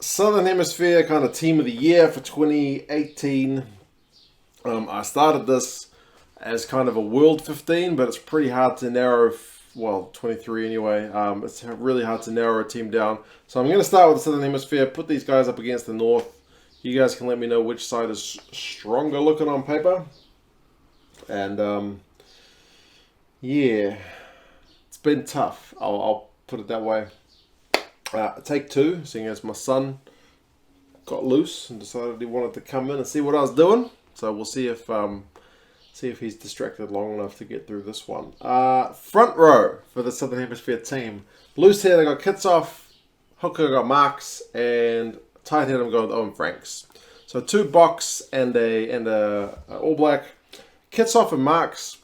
Southern Hemisphere kind of team of the year for 2018. I started this as kind of a world 15, but it's pretty hard to narrow. Well, 23 anyway. It's really hard to narrow a team down. So I'm going to start with the Southern Hemisphere, put these guys up against the North. You guys can let me know which side is stronger looking on paper. And yeah, it's been tough. I'll put it that way. Take two, seeing as my son got loose and decided he wanted to come in and see what I was doing. So we'll see if he's distracted long enough to get through this one. Front row for the Southern Hemisphere team. Loose head, I got Kitsoff. Hooker, I got Marks, and tight head, I'm going with Owen Franks. So two Box and a All Black. Kitsoff and Marks.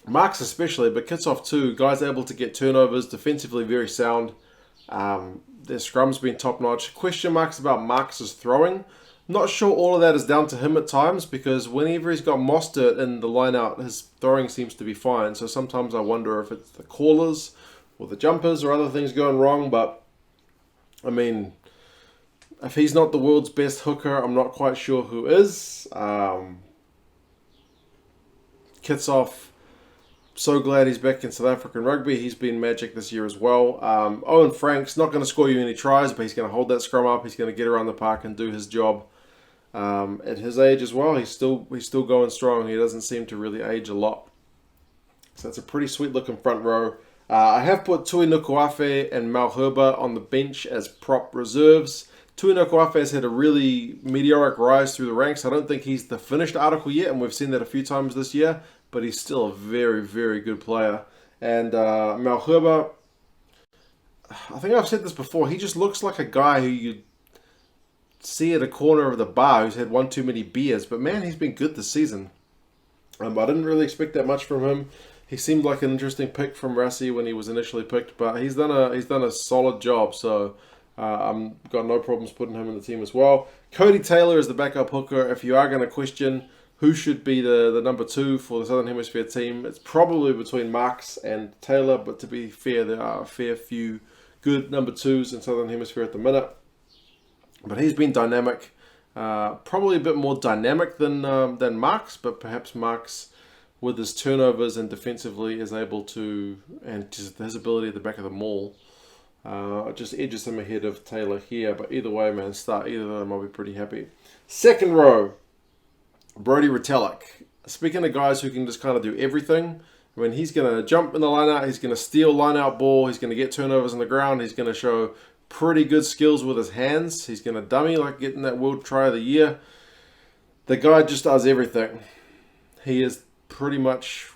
Marks especially, but Kitsoff too. Guys able to get turnovers, defensively very sound. Their scrum's been top notch. Question marks about Marks' throwing. Not sure all of that is down to him at times, because whenever he's got Mostert in the line out, his throwing seems to be fine. So sometimes I wonder if it's the callers or the jumpers or other things going wrong. But I mean, if he's not the world's best hooker, I'm not quite sure who is. Kitsoff, so glad he's back in South African rugby. He's been magic this year as well. Owen Franks, not going to score you any tries, but he's going to hold that scrum up. He's going to get around the park and do his job. At his age as well, he's still going strong. He doesn't seem to really age a lot. So that's a pretty sweet looking front row. I have put Tui Nukuafe and Mal Herba on the bench as prop reserves. Tui Nukuafe has had a really meteoric rise through the ranks. I don't think he's the finished article yet, and we've seen that a few times this year, but he's still a very, very good player. And Mal Herba, I think I've said this before, he just looks like a guy who you'd see at a corner of the bar who's had one too many beers. But man, he's been good this season. I didn't really expect that much from him. He seemed like an interesting pick from Rassi when he was initially picked, but he's done a solid job. So I'm got no problems putting him in the team as well. Cody Taylor is the backup hooker. If you are going to question who should be the number two for the Southern Hemisphere team, it's probably between Marks and Taylor. But to be fair, there are a fair few good number twos in Southern Hemisphere at the minute. But he's been dynamic, probably a bit more dynamic than Marks, but perhaps Marks, with his turnovers and defensively, is able to, and just his ability at the back of the maul, just edges him ahead of Taylor here. But either way, man, start either of them, I'll be pretty happy. Second row, Brodie Retallick. Speaking of guys who can just kind of do everything, I mean, he's going to jump in the line out, he's going to steal line out ball, he's going to get turnovers on the ground, he's going to show pretty good skills with his hands. He's going to dummy like getting that World Try of the Year. The guy just does everything. He is pretty much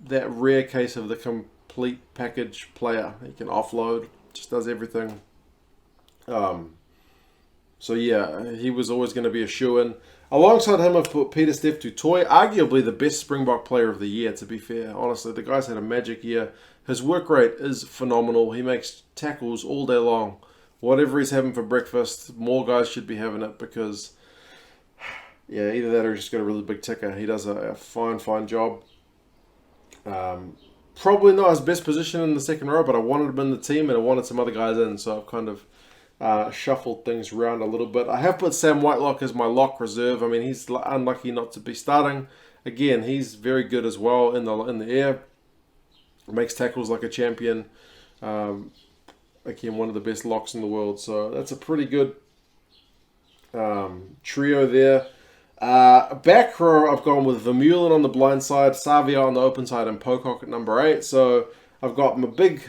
that rare case of the complete package player. He can offload, just does everything. So yeah, he was always going to be a shoo-in. Alongside him, I've put Peter Steph Tutoy, arguably the best Springbok player of the year, to be fair. Honestly, the guy's had a magic year. His work rate is phenomenal. He makes tackles all day long. Whatever he's having for breakfast, more guys should be having it, because, yeah, either that or he's just got a really big ticker. He does a fine job. Probably not his best position in the second row, but I wanted him in the team and I wanted some other guys in, so I've kind of shuffled things around a little bit. I have put Sam Whitelock as my lock reserve. I mean, he's unlucky not to be starting. Again, he's very good as well in the air. Makes tackles like a champion. Again, one of the best locks in the world. So that's a pretty good trio there. Back row, I've gone with Vermeulen on the blind side, Savia on the open side, and Pocock at number 8. So I've got my big,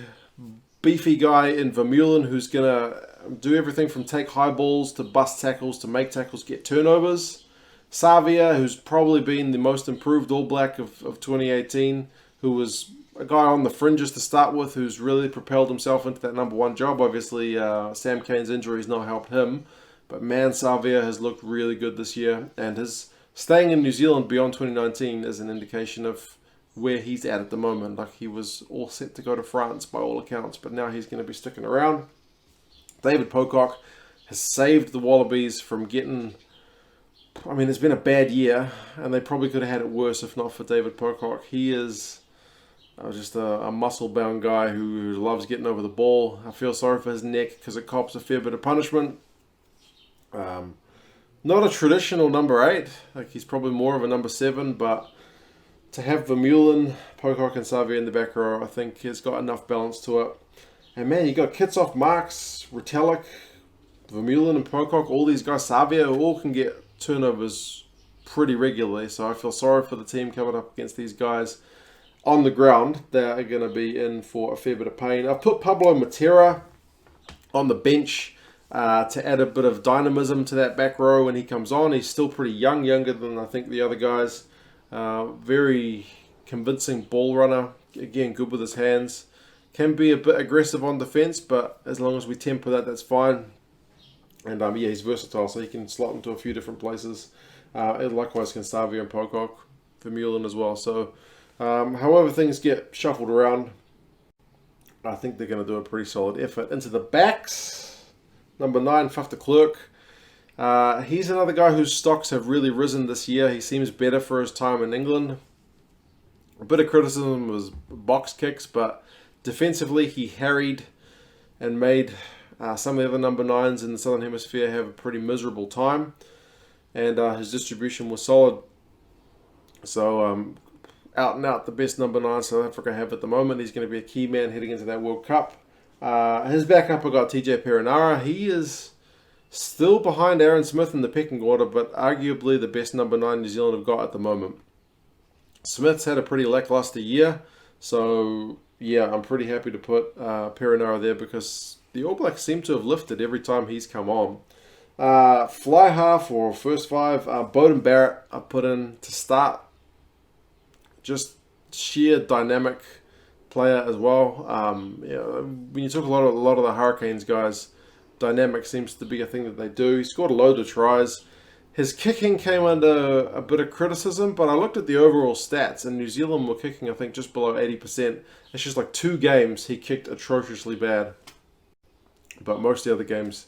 beefy guy in Vermeulen who's going to do everything from take high balls to bust tackles to make tackles, get turnovers. Savia, who's probably been the most improved All Black of 2018, who was a guy on the fringes to start with, who's really propelled himself into that number one job. Obviously, Sam Cane's injuries not helped him, but man, Savia has looked really good this year, and his staying in New Zealand beyond 2019 is an indication of where he's at the moment. Like, he was all set to go to France by all accounts, but now he's going to be sticking around. David Pocock has saved the Wallabies from getting... I mean, it's been a bad year, and they probably could have had it worse if not for David Pocock. He is just a muscle-bound guy who loves getting over the ball. I feel sorry for his neck because it cops a fair bit of punishment. Not a traditional number 8. Like, he's probably more of a number 7, but to have Vermeulen, Pocock, and Xavier in the back row, I think it's got enough balance to it. And man, you got Kitsoff, Marks, Retallick, Vermeulen, and Pocock. All these guys, Xavier, who all can get turnovers pretty regularly. So I feel sorry for the team coming up against these guys on the ground. They are going to be in for a fair bit of pain. I've put Pablo Matera on the bench to add a bit of dynamism to that back row when he comes on. He's still pretty young, younger than I think the other guys. Very convincing ball runner. Again, good with his hands. Can be a bit aggressive on defense, but as long as we temper that, that's fine. And yeah, he's versatile, so he can slot into a few different places. And likewise can Xavier and Pocock, Vermeulen as well. So however things get shuffled around, I think they're going to do a pretty solid effort. Into the backs, number 9, Faf de Klerk. He's another guy whose stocks have really risen this year. He seems better for his time in England. A bit of criticism was box kicks, but defensively he harried and made some of the other number 9s in the Southern Hemisphere have a pretty miserable time. And his distribution was solid. So out and out the best number 9 South Africa have at the moment. He's going to be a key man heading into that World Cup. His backup, I got TJ Perenara. He is still behind Aaron Smith in the pecking order, but arguably the best number 9 New Zealand have got at the moment. Smith's had a pretty lackluster year, so yeah, I'm pretty happy to put Perenara there because the All Blacks seem to have lifted every time he's come on. Fly half or first 5, Beauden Barrett I put in to start. Just sheer dynamic player as well. When you talk a lot of the Hurricanes guys, dynamic seems to be a thing that they do. He scored a load of tries. His kicking came under a bit of criticism, but I looked at the overall stats, and New Zealand were kicking, I think, just below 80%. It's just like 2 games he kicked atrociously bad. But most of the other games,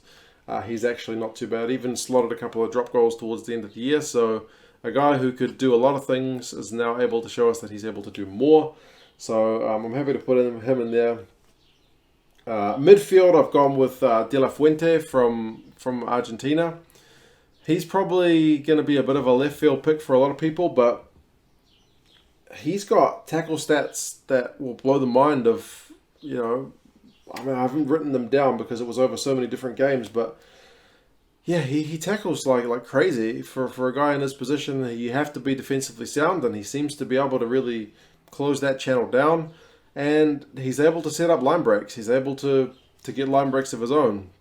he's actually not too bad. Even slotted a couple of drop goals towards the end of the year. So a guy who could do a lot of things is now able to show us that he's able to do more. So I'm happy to put him in there. Midfield, I've gone with De La Fuente from Argentina. He's probably going to be a bit of a left field pick for a lot of people, but he's got tackle stats that will blow the mind of, I haven't written them down because it was over so many different games, but yeah, he tackles like crazy. For a guy in his position, you have to be defensively sound, and he seems to be able to really close that channel down. And he's able to set up line breaks. He's able to get line breaks of his own.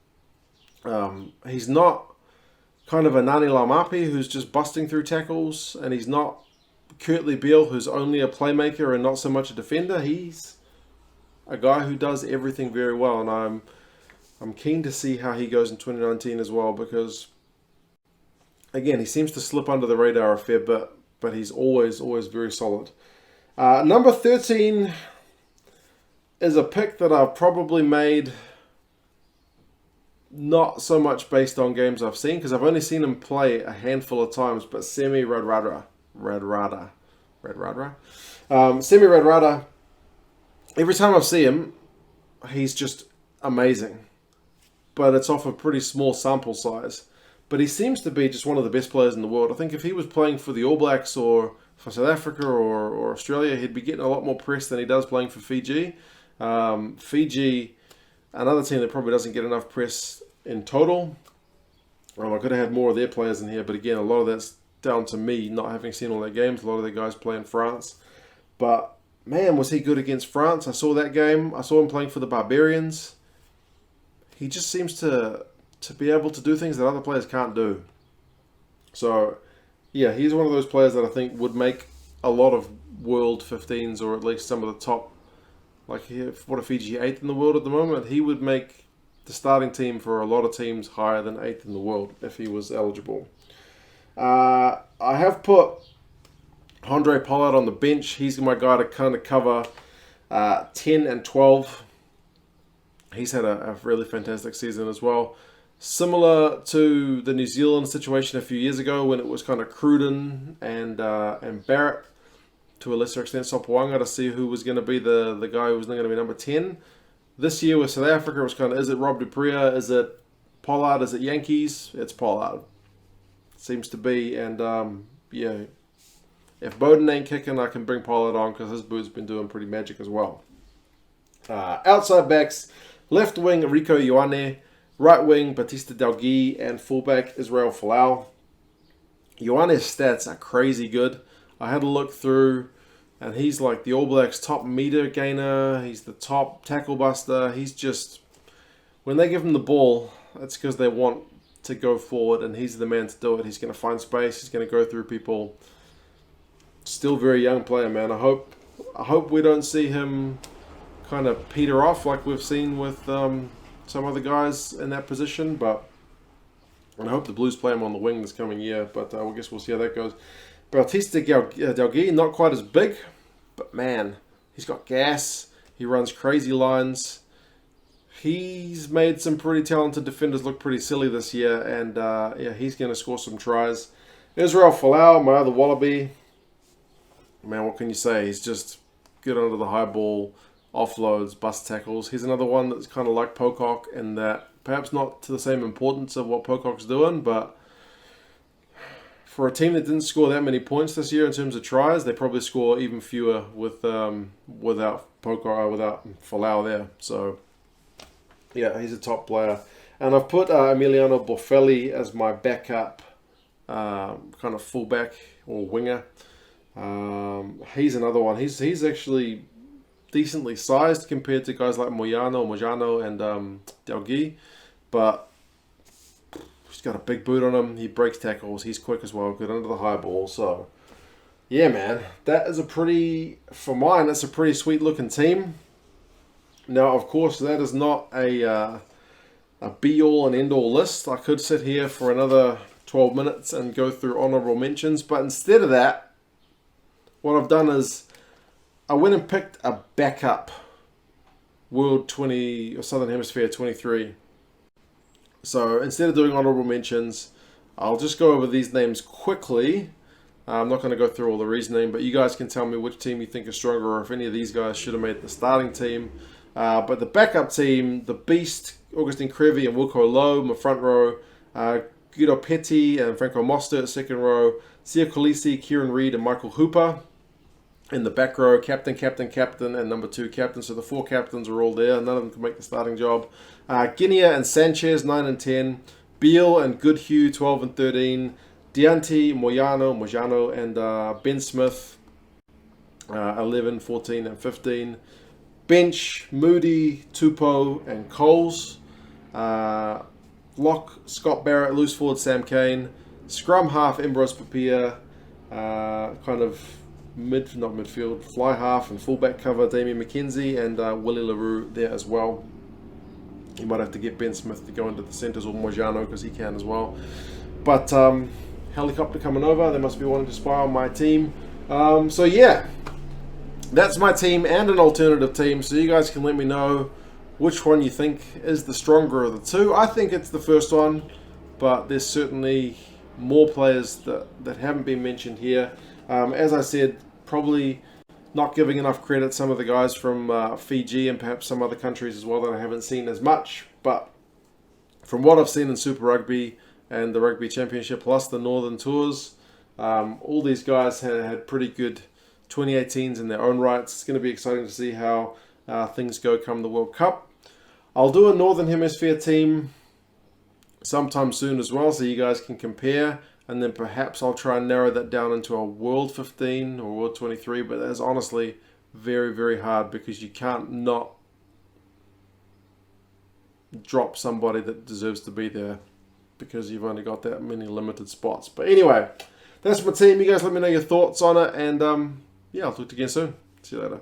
He's not kind of a Nani Laumapi who's just busting through tackles, and he's not Kurtley Beale who's only a playmaker and not so much a defender. He's a guy who does everything very well, and I'm keen to see how he goes in 2019 as well, because again, he seems to slip under the radar a fair bit, but he's always very solid. Number 13 is a pick that I've probably made not so much based on games I've seen, because I've only seen him play a handful of times, but Semi Radradra. Semi Radradra, every time I see him, he's just amazing. But it's off a pretty small sample size. But he seems to be just one of the best players in the world. I think if he was playing for the All Blacks or for South Africa or Australia, he'd be getting a lot more press than he does playing for Fiji. Fiji, another team that probably doesn't get enough press in total. I could have had more of their players in here, but again, a lot of that's down to me not having seen all their games. A lot of the guys play in France. But man, was he good against France. I saw that game. I saw him playing for the Barbarians. He just seems to be able to do things that other players can't do. So, yeah, he's one of those players that I think would make a lot of World 15s, or at least some of the top. Like, what if Fiji 8th in the world at the moment? He would make the starting team for a lot of teams higher than 8th in the world if he was eligible. I have put Andre Pollard on the bench. He's my guy to kind of cover 10 and 12. He's had a really fantastic season as well. Similar to the New Zealand situation a few years ago when it was kind of Cruden and Barrett, to a lesser extent Sopoaga, to see who was going to be the guy who was going to be number 10. This year with South Africa, it was kind of, is it Rob du Preez? Is it Pollard is at Yankees. It's Pollard. Seems to be. And, yeah, if Bowden ain't kicking, I can bring Pollard on because his boot's been doing pretty magic as well. Outside backs, left wing, Rico Ioane. Right wing, Batista Delgui. And fullback, Israel Folau. Ioane's stats are crazy good. I had a look through, and he's like the All Blacks' top meter gainer. He's the top tackle buster. He's just, when they give him the ball, it's because they want to go forward, and he's the man to do it. He's going to find space. He's going to go through people. Still very young player, man. I hope we don't see him kind of peter off like we've seen with some other guys in that position, but and I hope the Blues play him on the wing this coming year, but I guess we'll see how that goes. Bautista Delgui, not quite as big, but man, he's got gas. He runs crazy lines. He's made some pretty talented defenders look pretty silly this year, and yeah, he's going to score some tries. Israel Folau, my other Wallaby. Man, what can you say? He's just good under the high ball, offloads, bust tackles. He's another one that's kind of like Pocock in that perhaps not to the same importance of what Pocock's doing, but for a team that didn't score that many points this year in terms of tries, they probably score even fewer with without Pocock, without Folau there. So yeah, he's a top player. And I've put Emiliano Boffelli as my backup kind of fullback or winger. He's another one. He's actually decently sized compared to guys like Mojano and Delgui, but he's got a big boot on him. He breaks tackles. He's quick as well. Good under the high ball. So yeah, man, that is for mine, that's a pretty sweet looking team. Now, of course, that is not a be-all and end-all list. I could sit here for another 12 minutes and go through honorable mentions, but instead of that, what I've done is I went and picked a backup World 20 or Southern Hemisphere 23. So instead of doing honorable mentions, I'll just go over these names quickly. I'm not going to go through all the reasoning, but you guys can tell me which team you think is stronger or if any of these guys should have made the starting team. But the backup team, the Beast, Augustine Creevy and Wilco Lowe, my front row. Guido Petty and Franco Mostert, second row. Sia Kolisi, Kieran Reid and Michael Hooper. In the back row, captain, and number 2 captain. So the 4 captains are all there. None of them can make the starting job. Guinea and Sanchez, 9 and 10. Beale and Goodhue, 12 and 13. Dianti, Mojano, and Ben Smith, 11, 14, and 15. Bench, Moody, Tupou, and Coles. Lock, Scott Barrett. Loose forward, Sam Cane. Scrum half, Ambrose Papia. Kind of not midfield, fly half and fullback cover, Damien McKenzie and Willie LaRue there as well. You might have to get Ben Smith to go into the centres or Mojano because he can as well. But helicopter coming over, they must be wanting to spy on my team. So yeah, that's my team and an alternative team, so you guys can let me know which one you think is the stronger of the two. I think it's the first one, but there's certainly more players that haven't been mentioned here. As I said, probably not giving enough credit some of the guys from Fiji and perhaps some other countries as well that I haven't seen as much. But from what I've seen in Super Rugby and the Rugby Championship plus the Northern Tours, all these guys had pretty good 2018s in their own rights. It's going to be exciting to see how things go come the World Cup. I'll do a Northern Hemisphere team sometime soon as well so you guys can compare. And then perhaps I'll try and narrow that down into a World 15 or World 23. But that's honestly very, very hard because you can't not drop somebody that deserves to be there because you've only got that many limited spots. But anyway, that's my team. You guys let me know your thoughts on it. And yeah, I'll talk to you again soon. See you later.